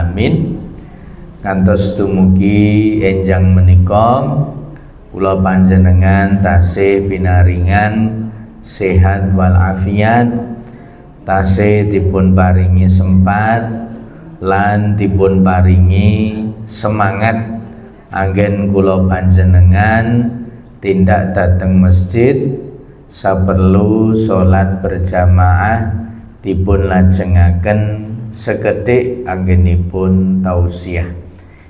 alamin. Kantos dumugi enjang menika kula panjenengan tasih pinaringan sehat wal afiat, tasih dipun paringi sempat lan dipun paringi semangat anggen kula panjenengan tindak dateng masjid saperlu salat berjamaah dipun lajengaken sekedhik anggenipun tausiah.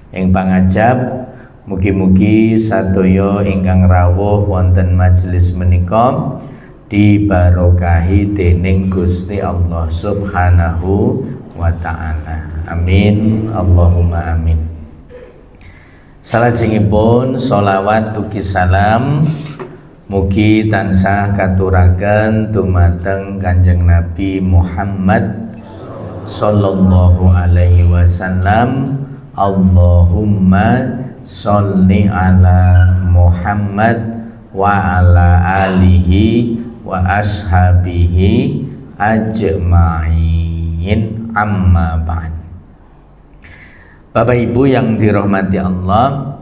Ing pangajab mugi-mugi sadaya ingkang rawuh wonten majelis menika dibarokahi dening Gusti Allah Subhanahu wa taala. Amin Allahumma amin. Salajengipun sholawat ugi salam mugi tansah katuraken dumateng Kanjeng Nabi Muhammad sallallahu alaihi wasallam. Allahumma sholli ala Muhammad wa ala alihi wa ashabihi ajma'in, amma ba'd. Bapak Ibu yang dirahmati Allah,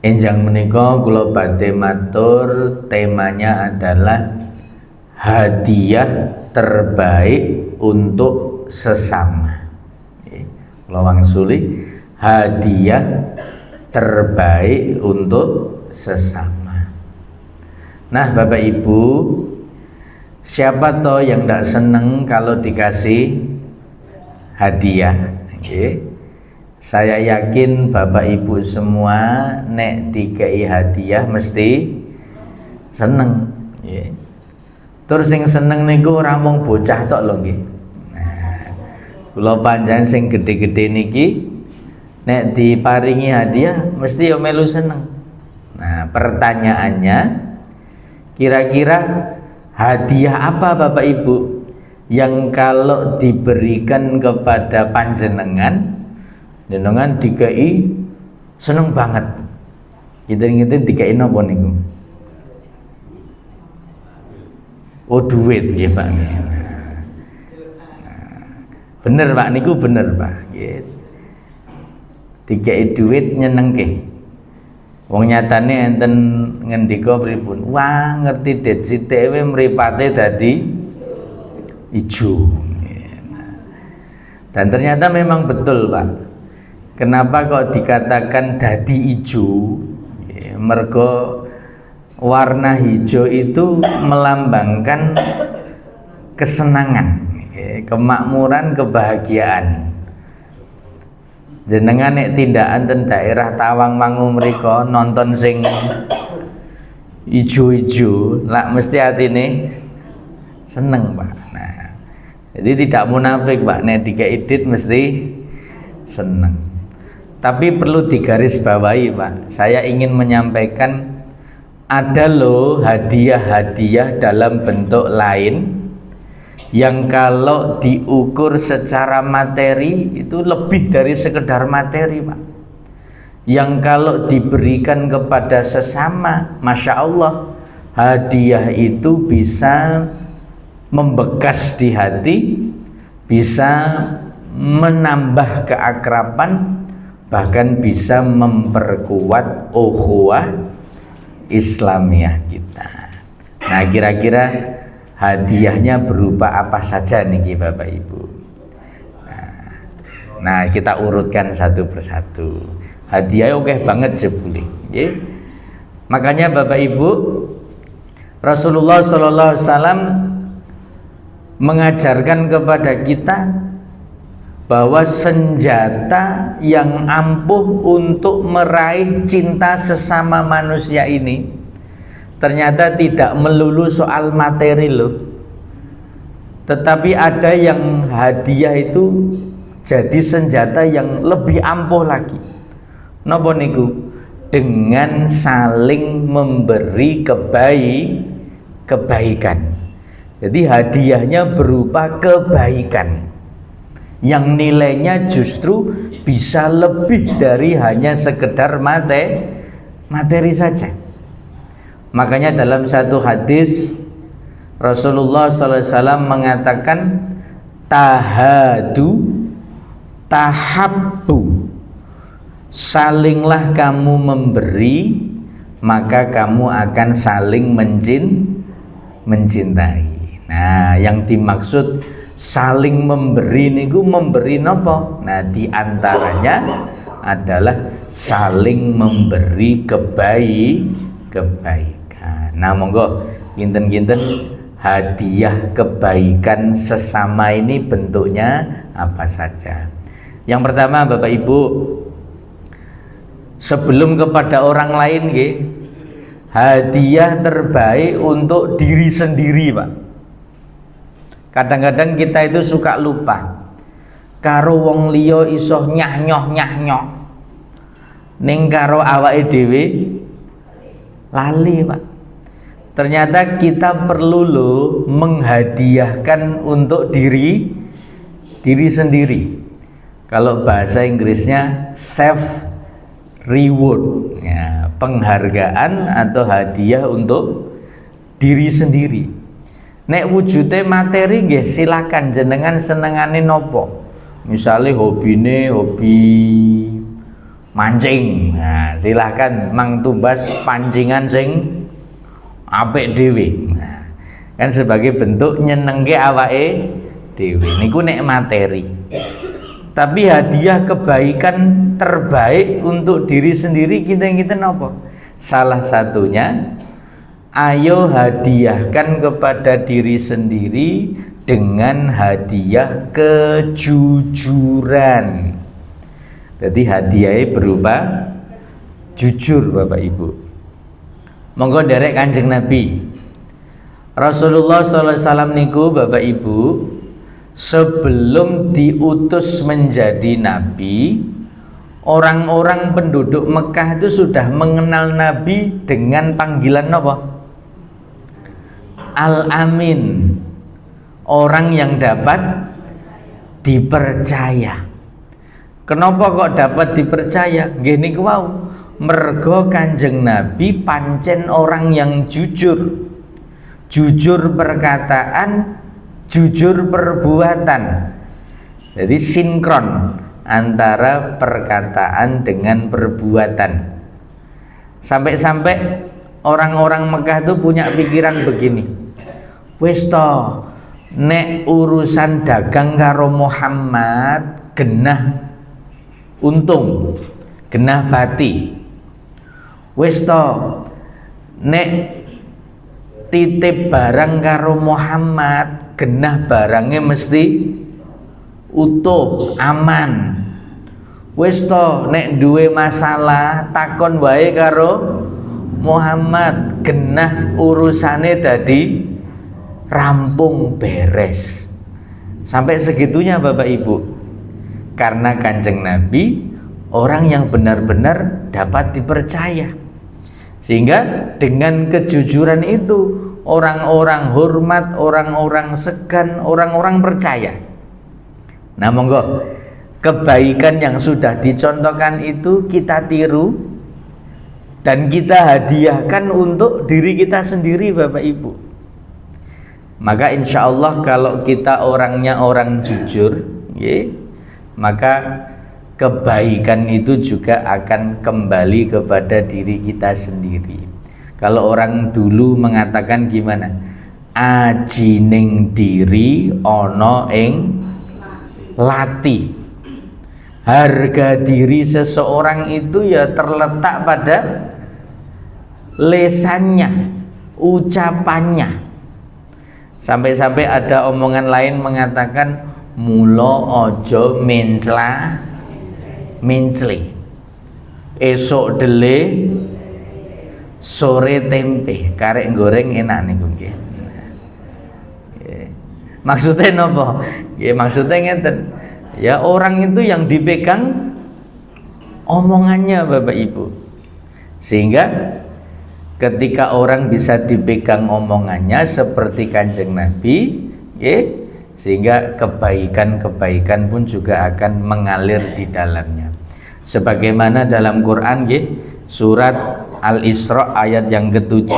enjang menika kula badhe matur temanya adalah hadiah terbaik untuk sesama. Kula wangsuli, hadiah terbaik untuk sesama. Nah, Bapak Ibu, siapa toh yang tidak seneng kalau dikasih hadiah? Saya yakin Bapak Ibu semua nek dikei hadiah mesti seneng. Terus sing seneng niku ora mung bocah tok lho nggih. Kula panjenengan sing gede-gede niki nek diparingi hadiah mesti yo melu seneng. Nah, pertanyaannya, kira-kira hadiah apa Bapak Ibu yang kalau diberikan kepada panjenengan dikei seneng banget? Gitu-gitu dikei napa niku? Oh, duit nggih Pak. Bener Pak, niku bener Pak. Dikei duit nyenengke. Wong nyatane enten ngendika pripun? Wah, ngerti det sithike mripate dadi ijo. Dan ternyata memang betul Pak. Kenapa kok dikatakan dadi ijo? Mergo warna hijau itu melambangkan kesenangan, kemakmuran, kebahagiaan. Jenengan nek tindakan ten daerah Tawangmangu mriko nonton sing ijo-ijo, lak mesti atine seneng Pak. Nah, jadi tidak munafik Pak, nek dikei dit mesti seneng. Tapi perlu digarisbawahi Pak, saya ingin menyampaikan ada loh hadiah-hadiah dalam bentuk lain yang kalau diukur secara materi itu lebih dari sekedar materi Pak. Yang kalau diberikan kepada sesama, Masya Allah, hadiah itu bisa membekas di hati, bisa menambah keakraban, bahkan bisa memperkuat ukhuwah Islamiyah kita. Nah, kira-kira hadiahnya berupa apa saja nih Bapak Ibu? Nah, kita urutkan satu persatu. Hadiah oke banget jebule. Makanya Bapak Ibu, Rasulullah SAW mengajarkan kepada kita bahwa senjata yang ampuh untuk meraih cinta sesama manusia ini ternyata tidak melulu soal materi loh, tetapi ada yang hadiah itu jadi senjata yang lebih ampuh lagi. Napa niku? Dengan saling memberi kebaikan. Jadi hadiahnya berupa kebaikan yang nilainya justru bisa lebih dari hanya sekedar materi saja. Makanya dalam satu hadis Rasulullah SAW mengatakan tahadu tahabbu, salinglah kamu memberi, maka kamu akan saling mencintai. Nah, yang dimaksud saling memberi niku memberi nopo? Nah, diantaranya adalah saling memberi kebaikan. Nah, monggo kinten-kinten hadiah kebaikan sesama ini bentuknya apa saja. Yang pertama, Bapak Ibu, sebelum kepada orang lain nggih, hadiah terbaik untuk diri sendiri, Pak. Kadang-kadang kita itu suka lupa karo wong liya iso nyah-nyoh ning karo awake dhewe lali, Pak. Ternyata kita perlu loh menghadiahkan untuk diri sendiri. Kalau bahasa Inggrisnya self reward, ya, penghargaan atau hadiah untuk diri sendiri. Nek wujudnya materi nggih silakan jenengan senengane nopo. Misalnya hobi mancing, nah, silahkan mang tumbas pancingan sing apik dhewe. Nah, kan sebagai bentuk nyenengke awake dhewe niku nek materi. Tapi hadiah kebaikan terbaik untuk diri sendiri kita napa? Salah satunya, ayo hadiahkan kepada diri sendiri dengan hadiah kejujuran. Jadi hadiahnya berupa jujur, Bapak Ibu. Monggo derek Kanjeng Nabi Rasulullah SAW niku, Bapak Ibu, sebelum diutus menjadi nabi, orang-orang penduduk Mekah itu sudah mengenal Nabi dengan panggilan apa? Al-Amin, orang yang dapat dipercaya. Kenapa kok dapat dipercaya? Gini wow, mergo Kanjeng Nabi pancen orang yang jujur perkataan, jujur perbuatan. Jadi sinkron antara perkataan dengan perbuatan. Sampai-sampai orang-orang Mekah itu punya pikiran begini, wis to nek urusan dagang karo Muhammad genah untung, genah bati. Wis to nek titip barang karo Muhammad genah barangnya mesti utuh, aman. Wis to nek duwe masalah takon wae karo Muhammad genah urusane dadi rampung beres. Sampai segitunya, Bapak Ibu, karena Kanjeng Nabi orang yang benar-benar dapat dipercaya, sehingga dengan kejujuran itu orang-orang hormat, orang-orang segan, orang-orang percaya. Nah, monggo kebaikan yang sudah dicontohkan itu kita tiru dan kita hadiahkan untuk diri kita sendiri, Bapak Ibu. Maka insya Allah kalau kita orangnya orang jujur, maka kebaikan itu juga akan kembali kepada diri kita sendiri. Kalau orang dulu mengatakan gimana? Aji ning diri ono ing lati. Harga diri seseorang itu ya terletak pada lesannya, ucapannya. Sampai-sampai ada omongan lain mengatakan mulo ojo mencle, esok dele sore tempe, karek goreng enak nih nggih. Maksudnya nopo? Ya maksudnya ngeten. Ya orang itu yang dipegang omongannya, Bapak Ibu. Sehingga ketika orang bisa dipegang omongannya seperti Kanjeng Nabi, sehingga kebaikan-kebaikan pun juga akan mengalir di dalamnya. Sebagaimana dalam Quran, surat Al-Isra ayat yang ke-7,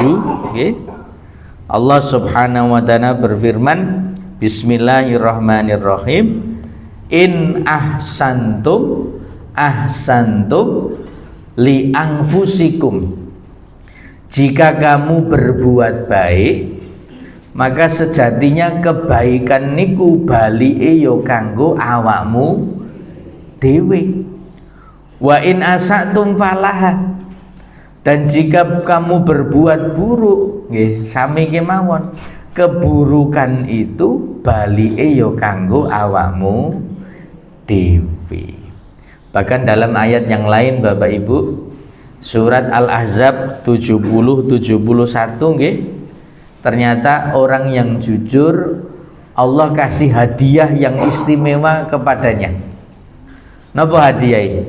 Allah Subhanahu wa ta'ala berfirman, Bismillahirrahmanirrahim, In ahsantum ahsantum li anfusikum. Jika kamu berbuat baik, maka sejatinya kebaikan niku balike ya kanggo awakmu dhewe. Wa in asatum falaha. Dan jika kamu berbuat buruk, nggih sami kemawon, keburukan itu balike ya kanggo awakmu dhewe. Bahkan dalam ayat yang lain Bapak Ibu, surat Al-Ahzab 70-71 nggih, ternyata orang yang jujur Allah kasih hadiah yang istimewa kepadanya. Napa hadiah ini?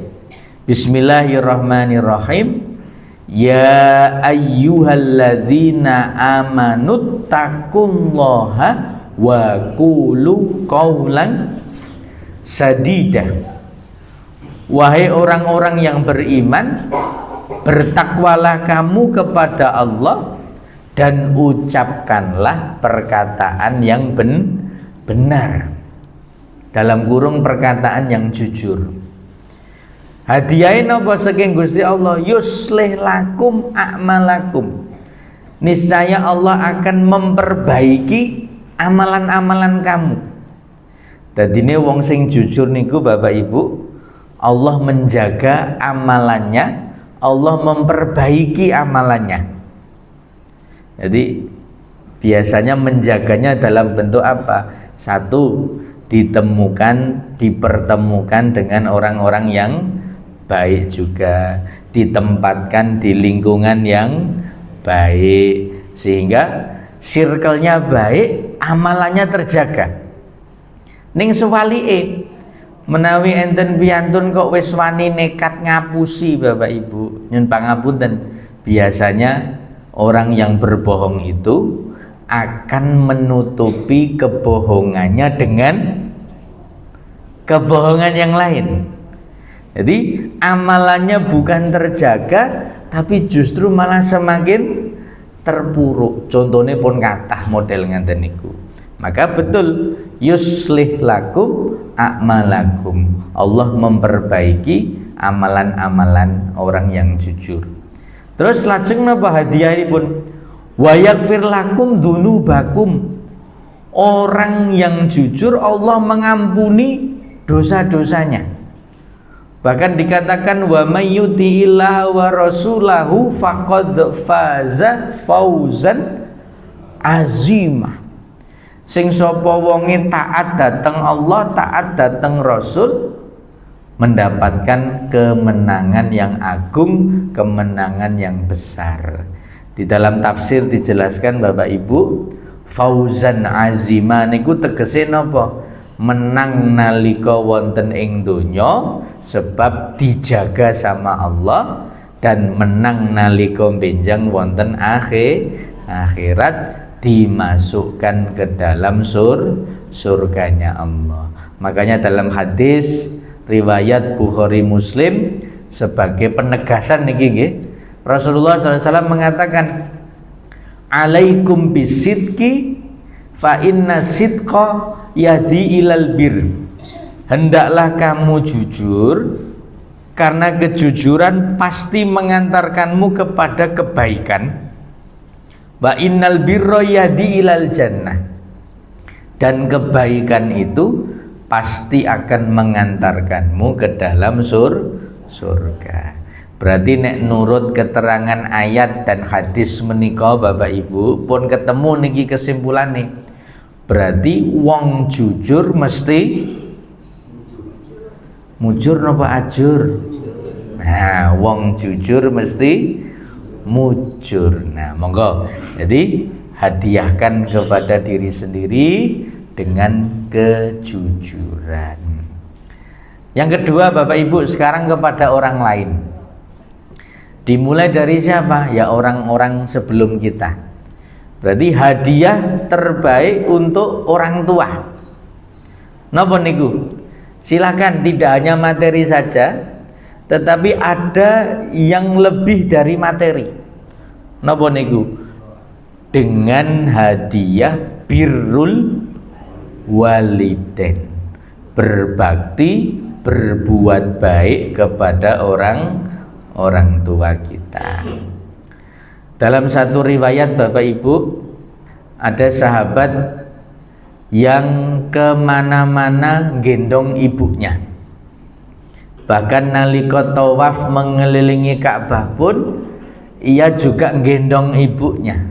Bismillahirrahmanirrahim. Ya ayyuhalladzina amanuttaqullaha wa qulu qaulan sadida. Wahai orang-orang yang beriman, bertakwalah kamu kepada Allah dan ucapkanlah perkataan yang benar. Dalam kurung perkataan yang jujur. Hadiahin apa saking Gusti Allah? Yuslih lakum a'malakum. Niscaya Allah akan memperbaiki amalan-amalan kamu. Dadine wong sing jujur niku Bapak Ibu, Allah menjaga amalannya, Allah memperbaiki amalannya. Jadi biasanya menjaganya dalam bentuk apa? Satu, dipertemukan dengan orang-orang yang baik juga, ditempatkan di lingkungan yang baik sehingga circle-nya baik, amalannya terjaga. Ning sewalike menawi enten piyantun kok wis wani nekat ngapusi Bapak Ibu, nyun pangapunten, biasanya orang yang berbohong itu akan menutupi kebohongannya dengan kebohongan yang lain. Jadi amalannya bukan terjaga, tapi justru malah semakin terpuruk. Contohnya pun kathah model ngenten niku. Maka betul, yuslih lakum a'malakum. Allah memperbaiki amalan-amalan orang yang jujur. Terus lajeng napa hadiahipun? Wa yaghfir lakum dzunubakum. Orang yang jujur Allah mengampuni dosa-dosanya. Bahkan dikatakan wa may yuti'illah wa rasulahu faqad faza fauzan azimah. Sing sapa wonge taat dateng Allah, taat dateng Rasul, mendapatkan kemenangan yang agung, kemenangan yang besar. Di dalam tafsir dijelaskan Bapak Ibu, fauzan azima niku tegese napa? Menang nalika wonten ing donya sebab dijaga sama Allah, dan menang nalika benjang wonten akhirat dimasukkan ke dalam surganya Allah. Makanya dalam hadis riwayat Bukhari Muslim sebagai penegasan niki nggih, Rasulullah SAW mengatakan, alaikum bisidqi fa inna sidqa yahdi ilal bir. Hendaklah kamu jujur, karena kejujuran pasti mengantarkanmu kepada kebaikan. Wa innal birra yahdi ilal jannah. Dan kebaikan itu pasti akan mengantarkanmu ke dalam surga. Berarti nek nurut keterangan ayat dan hadis menika Bapak Ibu pun ketemu niki kesimpulannya. Berarti wong jujur mesti mujur napa ajur? Nah, wong jujur mesti mujur. Nah, monggo. Jadi hadiahkan kepada diri sendiri dengan kejujuran. Yang kedua Bapak Ibu, sekarang kepada orang lain. Dimulai dari siapa? Ya orang-orang sebelum kita. Berarti hadiah terbaik untuk orang tua. Napa niku? Silakan, tidak hanya materi saja, tetapi ada yang lebih dari materi. Napa niku? Dengan hadiah birrul walidain, berbakti, berbuat baik kepada orang tua kita. Dalam satu riwayat Bapak Ibu, ada sahabat yang kemana-mana gendong ibunya. Bahkan nalika tawaf mengelilingi Ka'bah pun ia juga gendong ibunya.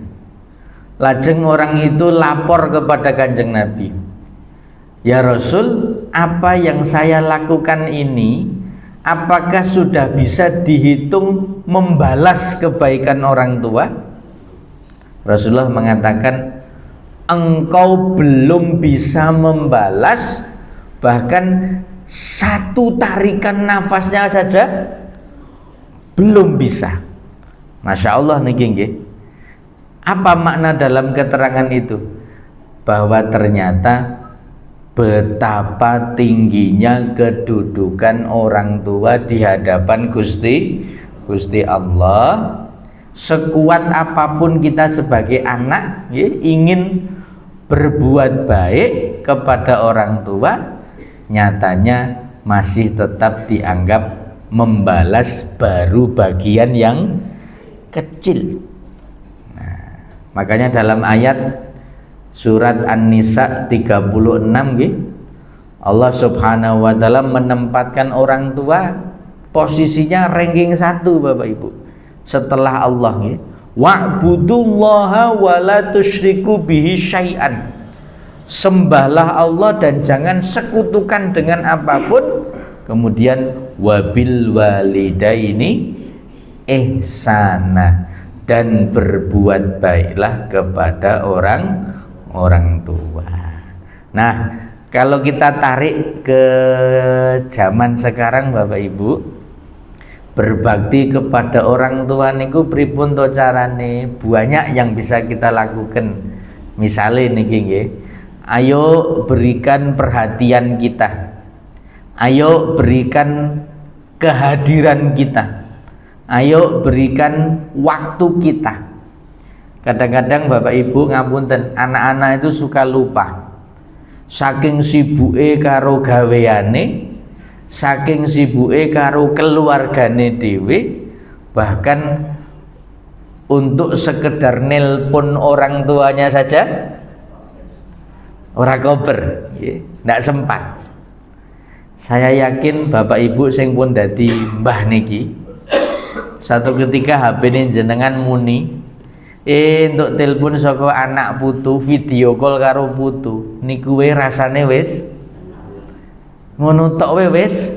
Lajeng orang itu lapor kepada Kanjeng Nabi, "Ya Rasul, apa yang saya lakukan ini apakah sudah bisa dihitung membalas kebaikan orang tua?" Rasulullah mengatakan, engkau belum bisa membalas, bahkan satu tarikan nafasnya saja belum bisa. Masya Allah niki nggih. Apa makna dalam keterangan itu? Bahwa ternyata betapa tingginya kedudukan orang tua di hadapan Gusti Allah. Sekuat apapun kita sebagai anak ingin berbuat baik kepada orang tua, nyatanya masih tetap dianggap membalas baru bagian yang kecil. Nah, makanya dalam ayat surat An-Nisa 36 Allah Subhanahu wa taala menempatkan orang tua posisinya ranking 1 Bapak Ibu. Setelah Allah wa'budullaha wa la tusyriku bihi syai'an. Sembahlah Allah dan jangan sekutukan dengan apapun. Kemudian wabil walidaini ihsana, dan berbuat baiklah kepada orang tua. Nah, kalau kita tarik ke zaman sekarang Bapak Ibu, berbakti kepada orang tua niku pripun to carane? Banyak yang bisa kita lakukan. Misalnya niki nggih, ayo berikan perhatian kita. Ayo berikan kehadiran kita. Ayo berikan waktu kita. Kadang-kadang Bapak Ibu ngapunten, anak-anak itu suka lupa. Saking sibuke karo gaweane, saking sibuke karo keluargane dhewe, bahkan untuk sekedar nelpon orang tuanya saja ora kober, ndak sempat. Saya yakin Bapak Ibu sing pun dadi mbah niki, satu ketika HP ini jenengan muni untuk telepon saka anak putu, video call karo putu, niku rasane wis ngono tok wis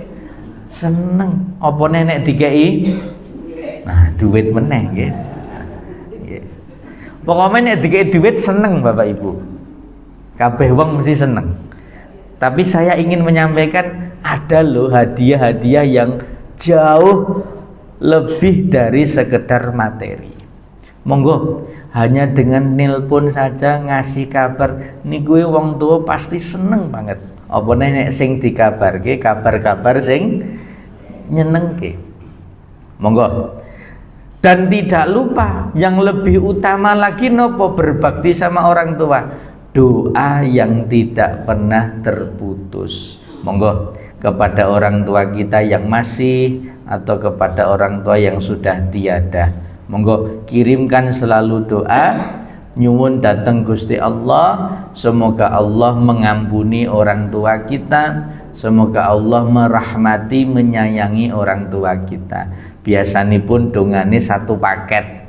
seneng. Apa nek dikei duit meneh nggih. Pokoknya nek dikei duit seneng Bapak Ibu. Kabeh wong mesti seneng. Tapi saya ingin menyampaikan ada loh hadiah-hadiah yang jauh lebih dari sekedar materi. Monggo, hanya dengan nelpon saja ngasih kabar niku wong tua pasti seneng banget. Apa nek sing dikabarke kabar-kabar sing nyenengke. Monggo. Dan tidak lupa yang lebih utama lagi nopo berbakti sama orang tua. Doa yang tidak pernah terputus. Monggo kepada orang tua kita yang masih atau kepada orang tua yang sudah tiada, monggo kirimkan selalu doa nyuwun datang Gusti Allah, semoga Allah mengampuni orang tua kita, semoga Allah merahmati menyayangi orang tua kita. Biasanipun dongane satu paket,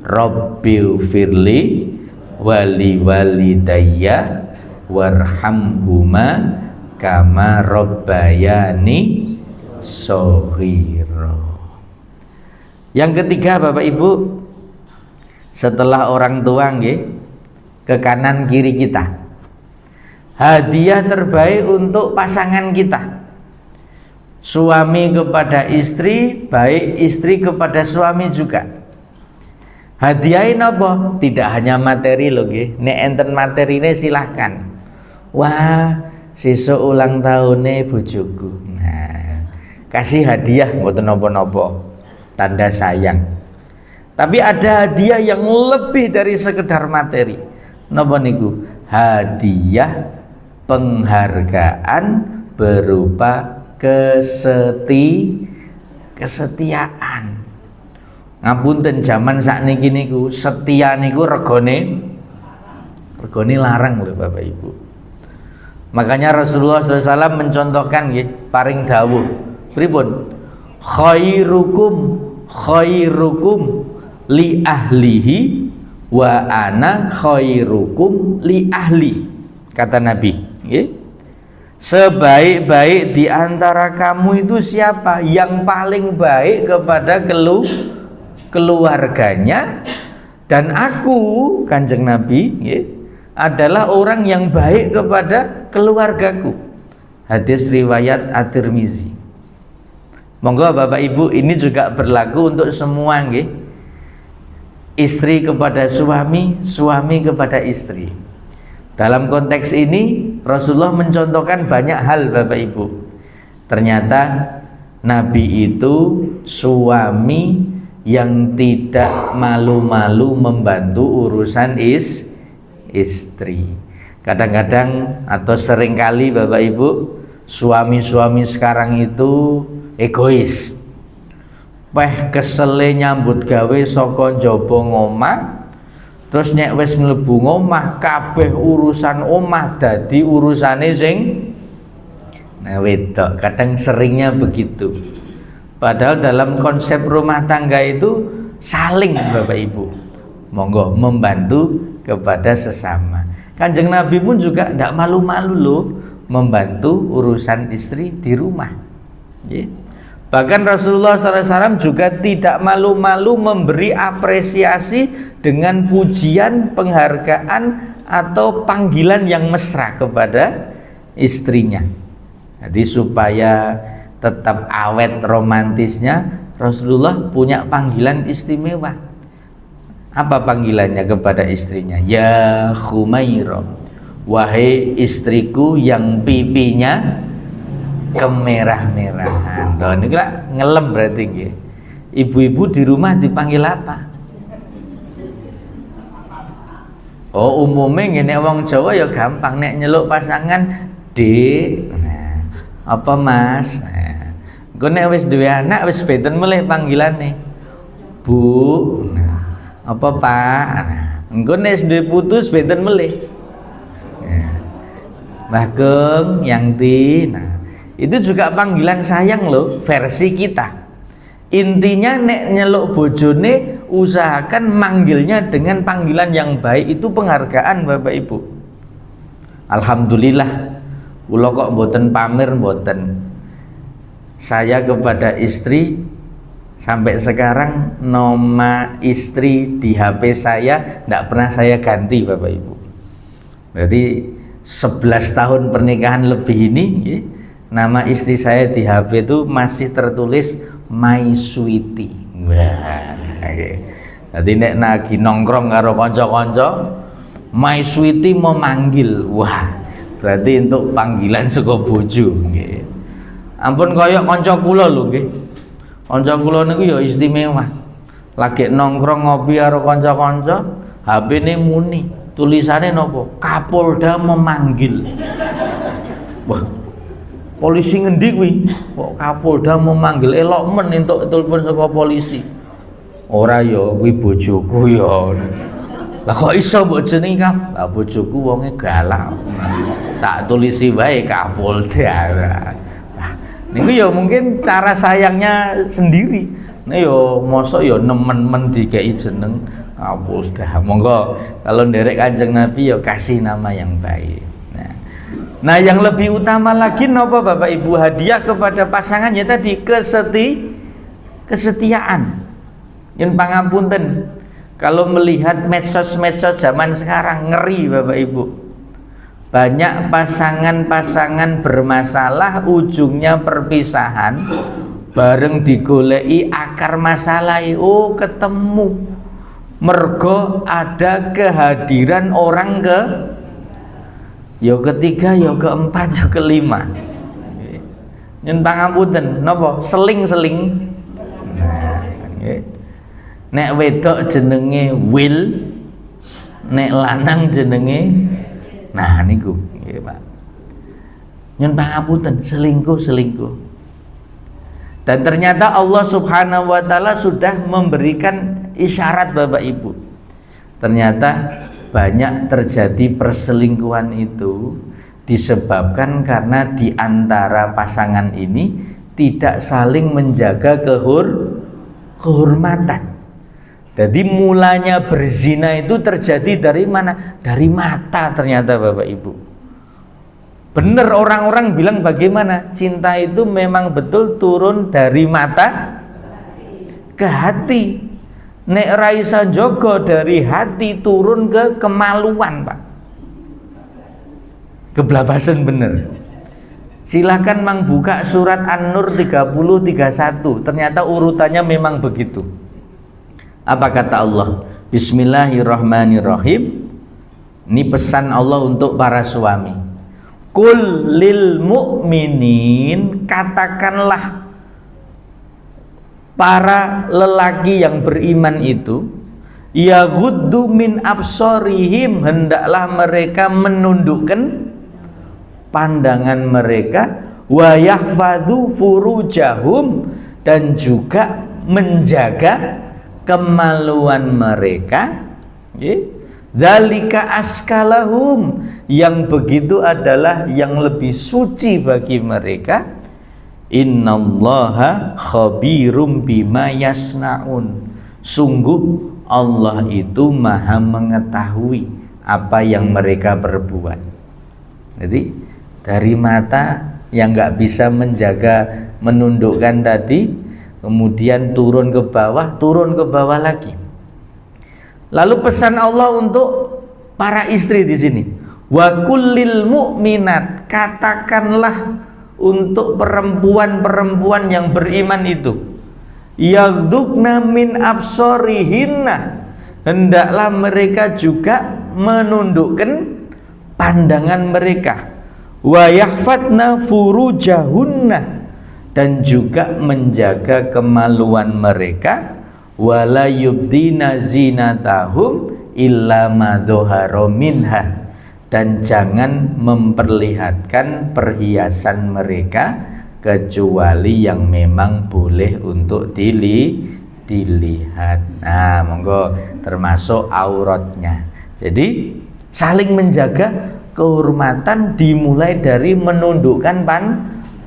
Rabbil firli wali walidayya warhamhuma kama rabbayani shaghira. Yang ketiga Bapak Ibu, setelah orang tua nggih, ke kanan kiri kita, hadiah terbaik untuk pasangan kita. Suami kepada istri, baik istri kepada suami juga. Hadiahin apa? Tidak hanya materi loh nggih. Nek enten materine silahkan. Wah, sesuk ulang tahunnya bojoku. Nah, kasih hadiah mboten napa-napa, tanda sayang. Tapi ada hadiah yang lebih dari sekedar materi. Napa niku? Hadiah penghargaan berupa kesetiaan. Ngapunten zaman sakniki niku setia niku regane larang lho Bapak Ibu. Makanya Rasulullah SAW mencontohkan nggih, paring dawuh pripun? Khairukum li ahlihi wa ana khairukum li ahli. Kata Nabi, nggih. Sebaik-baik di antara kamu itu siapa? Yang paling baik kepada keluarganya, dan aku, Kanjeng Nabi, nggih, adalah orang yang baik kepada keluargaku. Hadis riwayat At-Tirmizi. Monggo Bapak Ibu, ini juga berlaku untuk semua nggih. Istri kepada suami, suami kepada istri. Dalam konteks ini Rasulullah mencontohkan banyak hal Bapak Ibu. Ternyata Nabi itu suami yang tidak malu-malu membantu urusan istri. Kadang-kadang atau seringkali Bapak Ibu, suami-suami sekarang itu egois. Kesele nyambut gawe saka njaba ngomah, terus nek wis mlebu ngomah kabeh urusan omah dadi urusane sing wedok. Kadang seringnya begitu. Padahal dalam konsep rumah tangga itu saling Bapak Ibu, monggo membantu kepada sesama. Kanjeng Nabi pun juga tidak malu-malu loh membantu urusan istri di rumah. Bahkan Rasulullah SAW juga tidak malu-malu memberi apresiasi dengan pujian, penghargaan atau panggilan yang mesra kepada istrinya. Jadi supaya tetap awet romantisnya, Rasulullah punya panggilan istimewa. Apa panggilannya kepada istrinya? Ya Khumairah, wahai istriku yang pipinya kemerah-merahan. Loh, ini kira ngelem berarti nggih. Ibu-ibu di rumah dipanggil apa? Oh, umumnya ngene wong Jawa ya gampang, nek nyeluk pasangan Dik. Nah, apa Mas? Nah, engko nek wis duwe anak wis benten melih panggilane. Bu. Nah, apa Pak? Nah, engko nek wis duwe putus benten melih. Nah, Mbah Geng, Yangti. Nah, itu juga panggilan sayang loh, versi kita. Intinya nek nyeluk bojone usahakan manggilnya dengan panggilan yang baik. Itu penghargaan Bapak Ibu. Alhamdulillah kula kok mboten pamer mboten. Saya kepada istri sampai sekarang nama istri di HP saya tidak pernah saya ganti Bapak Ibu. Jadi 11 tahun pernikahan lebih ini ya, nama istri saya di HP itu masih tertulis My Sweetie. Wah, jadi nek lagi nongkrong karo kanca-kanca, My Sweetie memanggil. Wah, berarti untuk panggilan saka bojo nggih. Ampun kaya kanca kula lho nggih. Kanca kula niku ya istimewa. Lagi nongkrong ngopi karo kanca-kanca, HP-ne muni. Tulisannya napa? Kapolda memanggil. Wah, polisi ngendi kuwi? Kok Kapolda memanggil? Elok men entuk telepon saka polisi. Ora ya kuwi bojoku ya. Lah kok iso mbok jenengi Kap? Lah bojoku wonge galak. Tak tulisi wae Kapolda. Nah, niku ya mungkin cara sayangnya sendiri. Nah ya mosok ya nemen-men dikei jeneng Kapolda. Monggo kalau nderek Kanjeng Nabi ya kasih nama yang baik. Nah, yang lebih utama lagi napa Bapak Ibu, hadiah kepada pasangannya tadi kesetiaan. Yen pangapunten, kalau melihat medsos-medsos zaman sekarang ngeri Bapak Ibu. Banyak pasangan-pasangan bermasalah ujungnya perpisahan, bareng digoleki akar masalah ketemu. Mergo ada kehadiran orang ya ketiga, ya keempat, ya kelima. Yen pangapunten napa seling-seling. Nek wedok jenenge Will, nek lanang jenenge nah niku nggih Pak. Nyun pangapunten, selingkuh. Dan ternyata Allah Subhanahu wa taala sudah memberikan isyarat Bapak Ibu. Ternyata banyak terjadi perselingkuhan itu disebabkan karena di antara pasangan ini tidak saling menjaga kehormatan. Jadi mulanya berzina itu terjadi dari mana? Dari mata ternyata Bapak Ibu. Bener, orang-orang bilang bagaimana? Cinta itu memang betul turun dari mata ke hati. Nek Raisa Jogo dari hati turun ke kemaluan, Pak. Keblabasan bener. Silahkan Mang buka surat An-Nur 30-31. Ternyata urutannya memang begitu. Apa kata Allah? Bismillahirrahmanirrahim. Ini pesan Allah untuk para suami. Qul lil mu'minin, katakanlah para lelaki yang beriman itu, yaghuddu min absarihim, hendaklah mereka menundukkan pandangan mereka, wa yahfadzu furujahum, dan juga menjaga kemaluan mereka. Dzalika askalahum, yang begitu adalah yang lebih suci bagi mereka. Innallaha khabirum bima yasnaun, sungguh Allah itu maha mengetahui apa yang mereka perbuat. Jadi dari mata yang nggak bisa menjaga, menundukkan tadi, kemudian turun ke bawah lagi. Lalu pesan Allah untuk para istri di sini, wa kullil mu'minat, katakanlah untuk perempuan-perempuan yang beriman itu, yaghdubna min absarihinna, hendaklah mereka juga menundukkan pandangan mereka, wa yahfadna furujahunna, dan juga menjaga kemaluan mereka, wala yubdina zinatahum illa ma dhahara minha, dan jangan memperlihatkan perhiasan mereka kecuali yang memang boleh untuk dilihat. Nah, monggo termasuk auratnya. Jadi saling menjaga kehormatan dimulai dari menundukkan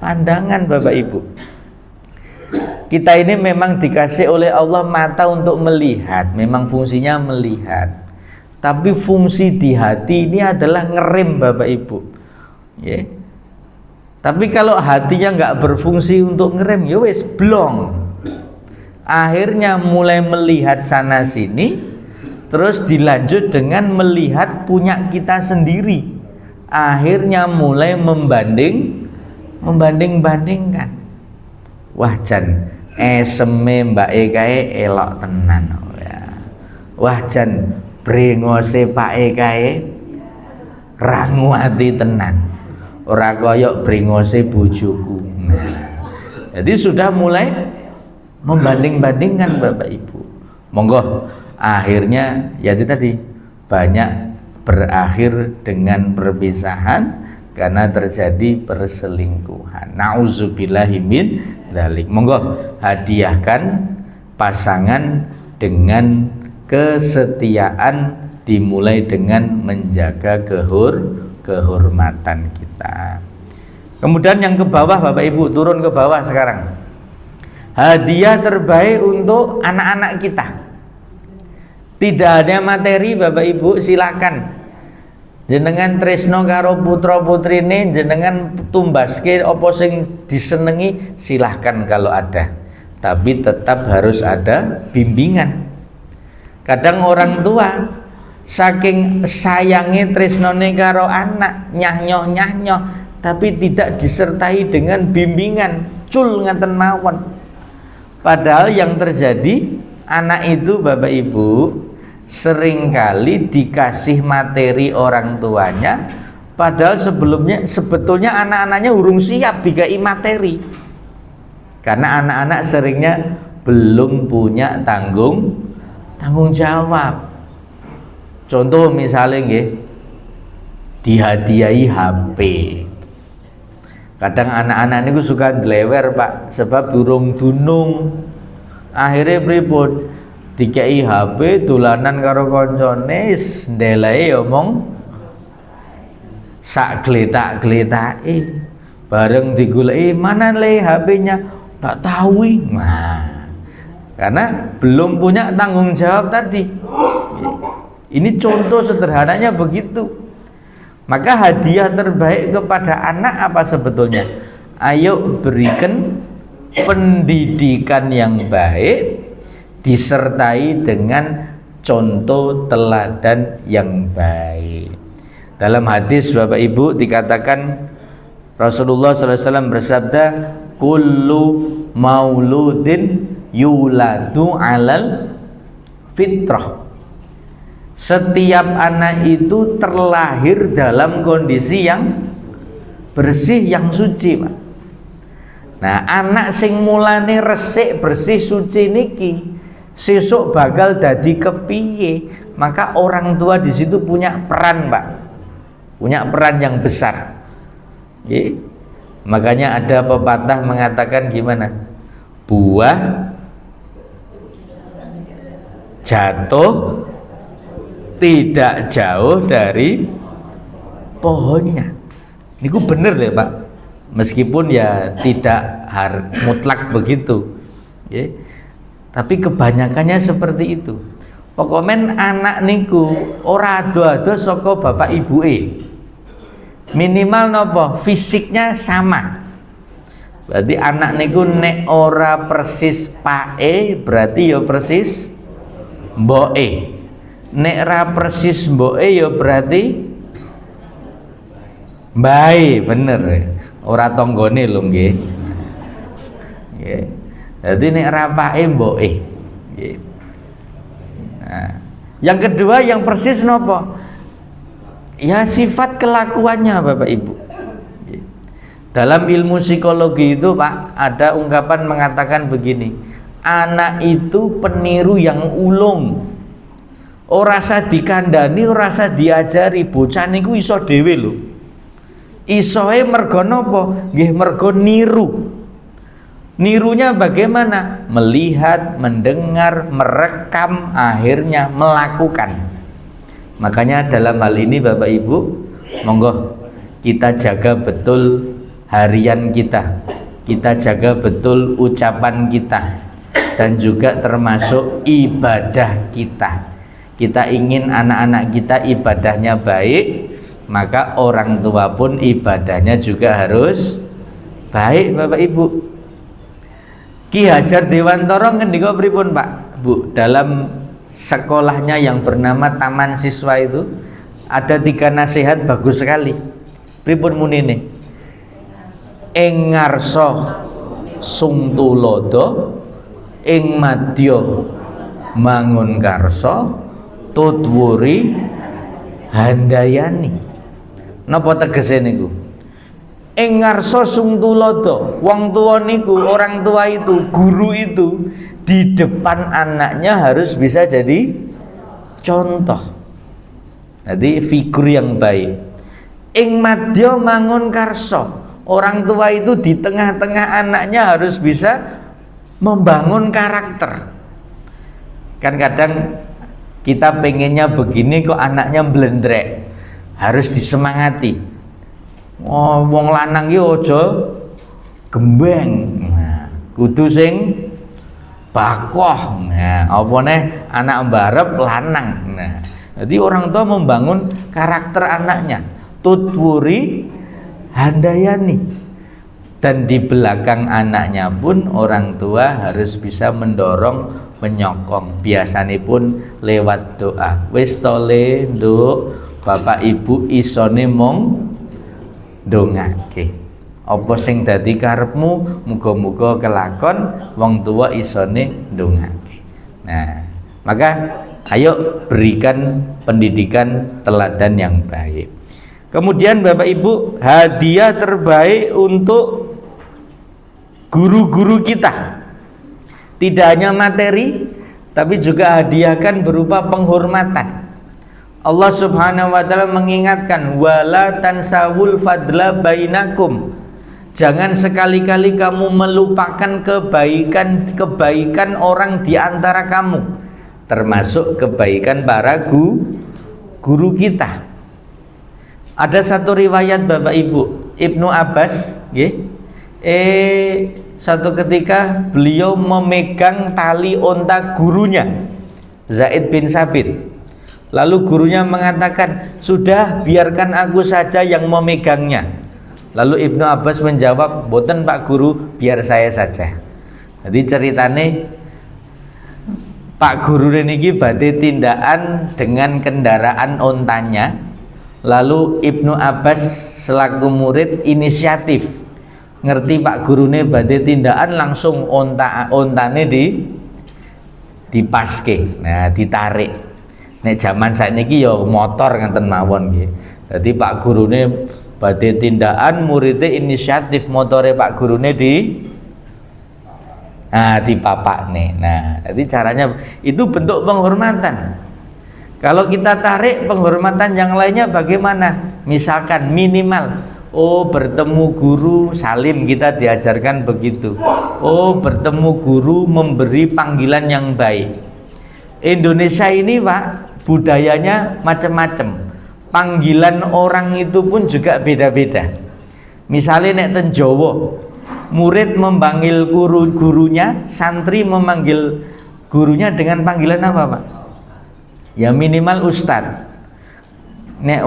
pandangan Bapak Ibu. Kita ini memang dikasih oleh Allah mata untuk melihat, memang fungsinya melihat. Tapi fungsi di hati ini adalah ngerem Bapak Ibu. Ya. Tapi kalau hatinya nggak berfungsi untuk ngerem, ya wes blong. Akhirnya mulai melihat sana sini, terus dilanjut dengan melihat punya kita sendiri. Akhirnya mulai membanding-bandingkan. Wah jan eseme Mbak Ekae elok tenan ya. Wah jan brengose Pak Ekae ranguati tenan. Ora koyok brengose bojoku. Nah, jadi sudah mulai membanding-bandingkan Bapak Ibu. Monggo akhirnya ya itu tadi banyak berakhir dengan perpisahan karena terjadi perselingkuhan. Nauzubillahi min dzalik. Monggo hadiahkan pasangan dengan kesetiaan, dimulai dengan menjaga kehormatan kita. Kemudian yang ke bawah Bapak Ibu, turun ke bawah sekarang. Hadiah terbaik untuk anak-anak kita. Tidak ada materi Bapak Ibu, silakan. Jenengan tresno karo putra putrine, jenengan tumbaske apa sing disenengi, silahkan kalau ada. Tapi tetap harus ada bimbingan. Kadang orang tua saking sayangnya tresnone karo anak, nyah-nyoh, tapi tidak disertai dengan bimbingan, cul ngaten mawon. Padahal yang terjadi, anak itu Bapak Ibu seringkali dikasih materi orang tuanya, padahal sebetulnya anak-anaknya urung siap dikai materi, karena anak-anak seringnya belum punya tanggung jawab. Contoh misalnya nggih, dihadiahi HP. Kadang anak-anak niku suka dlewer, Pak, sebab durung dunung. Akhirnya pripun? Dikei HP dolanan karo koncone, ndeleke omong sak gletak-gletake. Bareng digoleki, mana le HP-nya? Nggak tahu. Nah, karena belum punya tanggung jawab tadi. Ini contoh sederhananya begitu. Maka hadiah terbaik kepada anak apa sebetulnya? Ayo berikan pendidikan yang baik disertai dengan contoh teladan yang baik. Dalam hadis Bapak Ibu dikatakan Rasulullah SAW bersabda, kullu mauludin yuladu alal fitrah. Setiap anak itu terlahir dalam kondisi yang bersih, yang suci, Pak. Nah, anak sing mulane resik, bersih, suci niki sesuk bakal dadi kepiye? Maka orang tua di situ punya peran, Pak. Punya peran yang besar. Makanya ada pepatah mengatakan gimana? Buah jatuh tidak jauh dari pohonnya. Niku bener ya, Pak. Meskipun ya tidak mutlak begitu, ya. Tapi kebanyakannya seperti itu. Pokoknya anak niku ora ado-ado saka bapak ibuke. Minimal nopo? Fisiknya sama. Berarti anak niku nek ora persis pae, berarti ya persis mboke. Nek ra persis mboke ya berarti bae, bener. Ora tanggane lho nggih. Nggih. Dadi nek ra pae mboke. Nggih. Nah, yang kedua yang persis nopo? Ya sifat kelakuannya Bapak Ibu. Dalam ilmu psikologi itu, Pak, ada ungkapan mengatakan begini, anak itu peniru yang ulung. Ora usah dikandani, ora usah diajari, bocah niku iso dhewe lho. Isoe mergo napa? Nggih mergo niru. Nirunya bagaimana? Melihat, mendengar, merekam, akhirnya melakukan. Makanya dalam hal ini Bapak Ibu, monggo kita jaga betul harian kita. Kita jaga betul ucapan kita dan juga termasuk ibadah kita. Kita ingin anak-anak kita ibadahnya baik, maka orang tua pun ibadahnya juga harus baik, Bapak Ibu. Ki Hajar Dewantara ngendika pripun, Pak? Bu, dalam sekolahnya yang bernama Taman Siswa itu ada 3 nasihat bagus sekali. Pripun munine? Ing ngarsa sungtulodo, ing madya mangun karsa, tutwuri handayani. Napa tegese niku? Ing ngarsa sungtulodo, wong tua niku, orang tua itu, guru itu di depan anaknya harus bisa jadi contoh. Jadi figur yang baik. Ing madya mangun karsa, orang tua itu di tengah-tengah anaknya harus bisa membangun karakter. Kan kadang kita pengennya begini kok anaknya blendrek, harus disemangati. Oh, wong lanang ki aja gembeng. Nah, kudu sing bakoh. Nah, apa neh anak mbarep lanang. Nah, jadi orang tua membangun karakter anaknya. Tutwuri handayani. Dan di belakang anaknya pun orang tua harus bisa mendorong, menyokong. Biasanya pun lewat doa. Wis tole nduk, Bapak Ibu isone mong dongake. Apa sing dadi karepmu, muga-muga kelakon, wong tua isone ndongake. Nah, maka ayo berikan pendidikan teladan yang baik. Kemudian Bapak Ibu, hadiah terbaik untuk guru-guru kita. Tidak hanya materi, tapi juga hadiahkan berupa penghormatan. Allah Subhanahu wa taala mengingatkan, wala tansawul fadla bainakum. Jangan sekali-kali kamu melupakan kebaikan orang di antara kamu, termasuk kebaikan para guru kita. Ada satu riwayat Bapak Ibu, Ibnu Abbas, satu ketika beliau memegang tali onta gurunya, Zaid bin Sabit. Lalu gurunya mengatakan, sudah biarkan aku saja yang memegangnya. Lalu Ibnu Abbas menjawab, boten Pak Guru, biar saya saja. Jadi ceritane Pak Guru ini badhe tindakan dengan kendaraan ontanya. Lalu Ibnu Abbas selaku murid inisiatif, ngerti Pak Gurune badhe tindakan, langsung ontane dipaske. Nah, ditarik. Nek zaman saiki ya motor ngenten mawon nggih. Dadi Pak Gurune badhe tindakan, muridnya inisiatif, motore Pak Gurune dipapakne. Nah, jadi caranya itu bentuk penghormatan. Kalau kita tarik penghormatan yang lainnya bagaimana? Misalkan minimal, bertemu guru salim, kita diajarkan begitu. Bertemu guru memberi panggilan yang baik. Indonesia ini Pak, budayanya macam-macam. Panggilan orang itu pun juga beda-beda. Misalnya nek ten Jawa, murid memanggil gurunya, santri memanggil gurunya dengan panggilan apa Pak? Ya minimal ustadz. Nek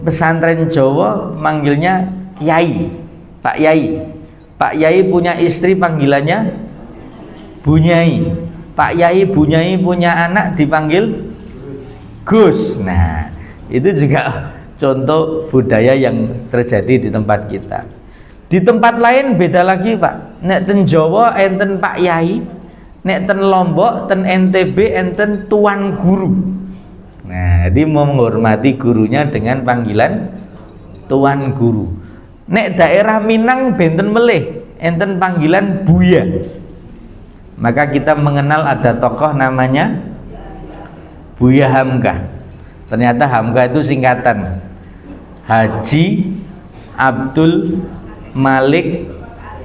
pesantren Jawa manggilnya kiai, Pak Yai. Pak Yai punya istri panggilannya Bunyai. Pak Yai Bunyai punya anak dipanggil Gus. Nah, itu juga contoh budaya yang terjadi di tempat kita. Di tempat lain beda lagi Pak. Nek ten Jawa enten Pak Yai, nek ten Lombok, ten NTB enten Tuan Guru. Nah, dia menghormati gurunya dengan panggilan Tuan Guru. Nek daerah Minang benten melih, enten panggilan Buya. Maka kita mengenal ada tokoh namanya Buya Hamka. Ternyata Hamka itu singkatan Haji Abdul Malik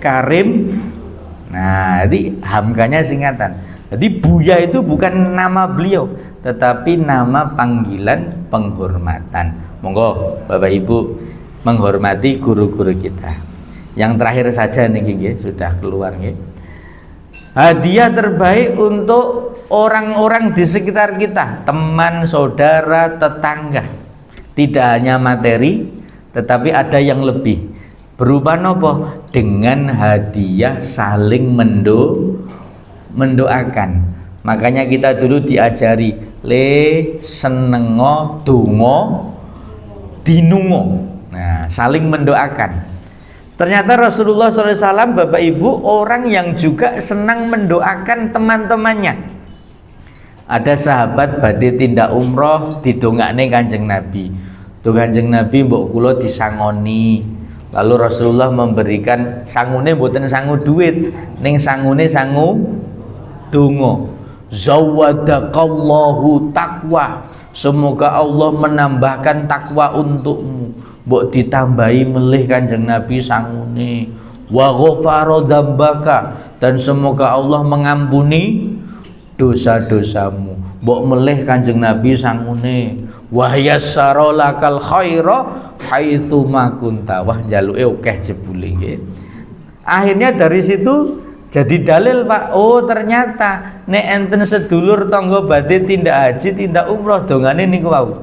Karim. Nah, jadi Hamkanya singkatan. Jadi Buya itu bukan nama beliau, tetapi nama panggilan penghormatan. Monggo Bapak Ibu menghormati guru-guru kita. Yang terakhir saja nih, sudah keluar nih. Hadiah terbaik untuk orang-orang di sekitar kita, teman, saudara, tetangga. Tidak hanya materi, tetapi ada yang lebih. Berupa nopo? Dengan hadiah saling mendoakan. Makanya kita dulu diajari le senengo dongo dinungo. Nah, saling mendoakan. Ternyata Rasulullah SAW, Bapak Ibu, orang yang juga senang mendoakan teman-temannya. Ada sahabat badhe tindak umroh didongakne Kanjeng Nabi. Tuh Kanjeng Nabi mbok kula disangoni. Lalu Rasulullah memberikan sangune, mboten sangu duit, ning sangune sangu donga. Zawadaqallahu taqwa. Semoga Allah menambahkan takwa untukmu. Mbok ditambahi melih Kanjeng Nabi sangune. Wa ghafara dzambaka, dan semoga Allah mengampuni dosa-dosamu. Mbok melih Kanjeng Nabi sangune. Wa yassara lakal khaira haitsu ma kunta. Wah jaluke akeh jebule nggih. Akhirnya dari situ jadi dalil Pak. Oh ternyata nek enten sedulur tangga badhe tindak haji, tindak umroh, dongane niku wau.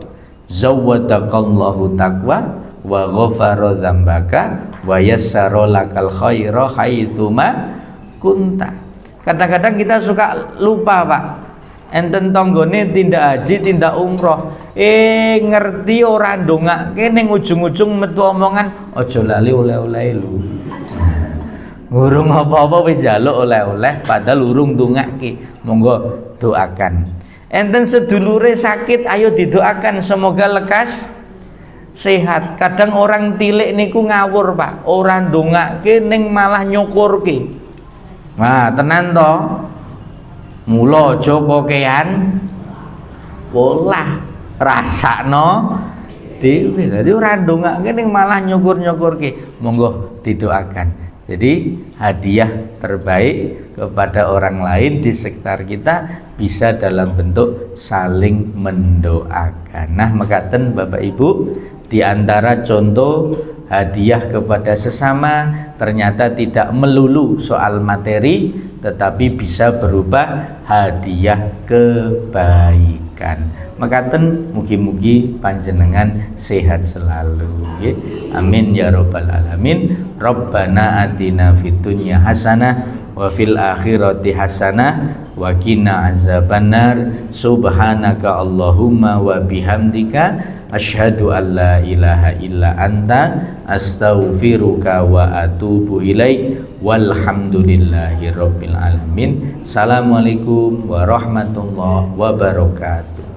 Zawadaqallahu taqwa wa ghafara dzambaka wa yassara lakal khaira haitsu ma kunta. Kadang-kadang kita suka lupa Pak. Enten tanggane tindak haji, tindak umroh, ngerti ora ndongake ning ujung-ujung metu omongan aja lali oleh-oleh lu. Urung apa-apa wis njaluk oleh-oleh padahal urung ndongake. Monggo doakan. Enten sedulure sakit, ayo didoakan semoga lekas sehat. Kadang orang tilik niku ngawur Pak, ora ndongake ning malah nyukurke. Nah, tenan to. Mula aja kokean polah rasakno dhewe. Dadi ora ndongake ning malah nyukur-nyukurke. Monggo didoakan. Jadi hadiah terbaik kepada orang lain di sekitar kita bisa dalam bentuk saling mendoakan. Nah, mekaten Bapak Ibu, di antara contoh hadiah kepada sesama ternyata tidak melulu soal materi, tetapi bisa berupa hadiah kebaikan. Mekaten mugi-mugi panjenengan sehat selalu nggih. Amin ya rabbal alamin. Rabbana atina fid dunya hasanah wa fil akhirati hasanah wa qina azabannar. Subhanaka Allahumma wa bihamdika asyhadu an la ilaha illa anta astaghfiruka wa atubu ilaik. Walhamdulillahi rabbil alamin. Assalamualaikum warahmatullahi wabarakatuh.